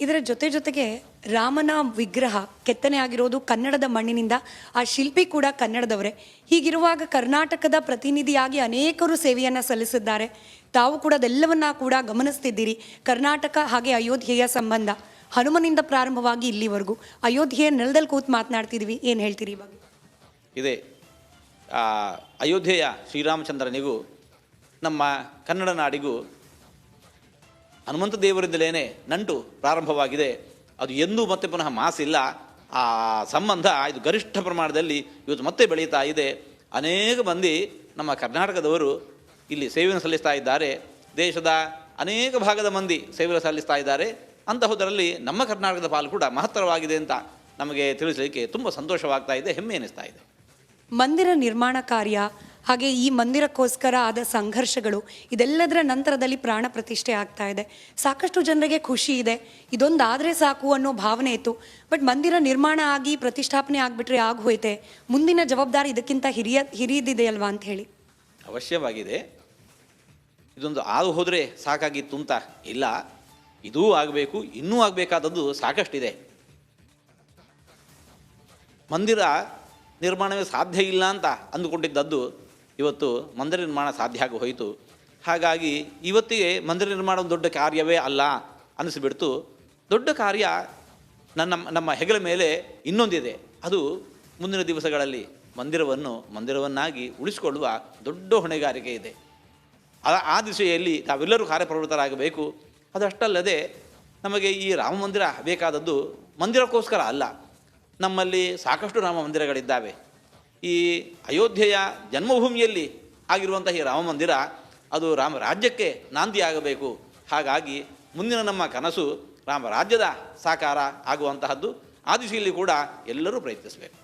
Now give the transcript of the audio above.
ಇದರ ಜೊತೆಗೆ ರಾಮನ ವಿಗ್ರಹ ಕೆತ್ತನೆ ಆಗಿರೋದು ಕನ್ನಡದ ಮಣ್ಣಿನಿಂದ, ಆ ಶಿಲ್ಪಿ ಕೂಡ ಕನ್ನಡದವರೇ. ಹೀಗಿರುವಾಗ ಕರ್ನಾಟಕದ ಪ್ರತಿನಿಧಿಯಾಗಿ ಅನೇಕರು ಸೇವೆಯನ್ನು ಸಲ್ಲಿಸಿದ್ದಾರೆ. ತಾವು ಕೂಡ ಅದೆಲ್ಲವನ್ನ ಕೂಡ ಗಮನಿಸ್ತಿದ್ದೀರಿ. ಕರ್ನಾಟಕ ಹಾಗೆ ಅಯೋಧ್ಯೆಯ ಸಂಬಂಧ ಹನುಮನಿಂದ ಪ್ರಾರಂಭವಾಗಿ ಇಲ್ಲಿವರೆಗೂ ಅಯೋಧ್ಯೆಯ ನೆಲದಲ್ಲಿ ಕೂತು ಮಾತನಾಡ್ತಿದ್ದೀವಿ. ಏನು ಹೇಳ್ತೀರಿ ಇವಾಗ? ಇದೆ ಅಯೋಧ್ಯೆಯ ಶ್ರೀರಾಮಚಂದ್ರನಿಗೂ ನಮ್ಮ ಕನ್ನಡ ನಾಡಿಗೂ ಹನುಮಂತ ದೇವರಿಂದಲೇ ನಂಟು ಪ್ರಾರಂಭವಾಗಿದೆ. ಅದು ಎಂದೂ ಮತ್ತೆ ಪುನಃ ಮಾಸಿಲ್ಲ. ಆ ಸಂಬಂಧ ಇದು ಗರಿಷ್ಠ ಪ್ರಮಾಣದಲ್ಲಿ ಇವತ್ತು ಮತ್ತೆ ಬೆಳೀತಾ ಇದೆ. ಅನೇಕ ಮಂದಿ ನಮ್ಮ ಕರ್ನಾಟಕದವರು ಇಲ್ಲಿ ಸೇವೆಯನ್ನು ಸಲ್ಲಿಸ್ತಾ ಇದ್ದಾರೆ. ದೇಶದ ಅನೇಕ ಭಾಗದ ಮಂದಿ ಸೇವೆಯನ್ನು ಸಲ್ಲಿಸ್ತಾ ಇದ್ದಾರೆ. ಅಂತಹುದರಲ್ಲಿ ನಮ್ಮ ಕರ್ನಾಟಕದ ಪಾಲು ಕೂಡ ಮಹತ್ತರವಾಗಿದೆ ಅಂತ ನಮಗೆ ತಿಳಿಸಲಿಕ್ಕೆ ತುಂಬ ಸಂತೋಷವಾಗ್ತಾ ಇದೆ, ಹೆಮ್ಮೆ ಎನಿಸ್ತಾ ಇದೆ. ಮಂದಿರ ನಿರ್ಮಾಣ ಕಾರ್ಯ ಹಾಗೆ ಈ ಮಂದಿರಕ್ಕೋಸ್ಕರ ಆದ ಸಂಘರ್ಷಗಳು ಇದೆಲ್ಲದರ ನಂತರದಲ್ಲಿ ಪ್ರಾಣ ಪ್ರತಿಷ್ಠೆ ಆಗ್ತಾ ಇದೆ. ಸಾಕಷ್ಟು ಜನರಿಗೆ ಖುಷಿ ಇದೆ, ಇದೊಂದಾದರೆ ಸಾಕು ಅನ್ನೋ ಭಾವನೆ ಇತ್ತು. ಬಟ್ ಮಂದಿರ ನಿರ್ಮಾಣ ಆಗಿ ಪ್ರತಿಷ್ಠಾಪನೆ ಆಗಿಬಿಟ್ರೆ ಆಗೋಯ್ತೆ, ಮುಂದಿನ ಜವಾಬ್ದಾರಿ ಇದಕ್ಕಿಂತ ಹಿರಿಯದಿದೆ ಅಲ್ವಾ ಅಂತ ಹೇಳಿ. ಅವಶ್ಯವಾಗಿದೆ. ಇದೊಂದು ಆದು ಹೋದರೆ ಸಾಕಾಗಿತ್ತು ಅಂತ ಇಲ್ಲ, ಇದೂ ಆಗಬೇಕು, ಇನ್ನೂ ಆಗಬೇಕಾದದ್ದು ಸಾಕಷ್ಟಿದೆ. ಮಂದಿರ ನಿರ್ಮಾಣವೇ ಸಾಧ್ಯ ಇಲ್ಲ ಅಂತ ಅಂದುಕೊಂಡಿದ್ದದ್ದು ಇವತ್ತು ಮಂದಿರ ನಿರ್ಮಾಣ ಸಾಧ್ಯ ಆಗಿ ಹೋಯಿತು. ಹಾಗಾಗಿ ಇವತ್ತಿಗೆ ಮಂದಿರ ನಿರ್ಮಾಣ ಒಂದು ದೊಡ್ಡ ಕಾರ್ಯವೇ ಅಲ್ಲ ಅನ್ನಿಸಿಬಿಡ್ತು. ದೊಡ್ಡ ಕಾರ್ಯ ನಮ್ಮ ಹೆಗಲ ಮೇಲೆ ಇನ್ನೊಂದಿದೆ. ಅದು ಮುಂದಿನ ದಿವಸಗಳಲ್ಲಿ ಮಂದಿರವನ್ನಾಗಿ ಉಳಿಸಿಕೊಳ್ಳುವ ದೊಡ್ಡ ಹೊಣೆಗಾರಿಕೆ ಇದೆ. ಆ ದಿಶೆಯಲ್ಲಿ ತಾವೆಲ್ಲರೂ ಕಾರ್ಯಪ್ರವೃತ್ತರಾಗಬೇಕು. ಅದಷ್ಟಲ್ಲದೆ ನಮಗೆ ಈ ರಾಮ ಮಂದಿರ ಬೇಕಾದದ್ದು ಮಂದಿರಕ್ಕೋಸ್ಕರ ಅಲ್ಲ. ನಮ್ಮಲ್ಲಿ ಸಾಕಷ್ಟು ರಾಮ ಮಂದಿರಗಳಿದ್ದಾವೆ. ಈ ಅಯೋಧ್ಯೆಯ ಜನ್ಮಭೂಮಿಯಲ್ಲಿ ಆಗಿರುವಂಥ ಈ ರಾಮ ಮಂದಿರ ಅದು ರಾಮ ರಾಜ್ಯಕ್ಕೆ ನಾಂದಿ ಆಗಬೇಕು. ಹಾಗಾಗಿ ಮುಂದಿನ ನಮ್ಮ ಕನಸು ರಾಮ ರಾಜ್ಯದ ಸಾಕಾರ ಆಗುವಂತಹದ್ದು. ಆ ದಿಶೆಯಲ್ಲಿ ಕೂಡ ಎಲ್ಲರೂ ಪ್ರಯತ್ನಿಸಬೇಕು.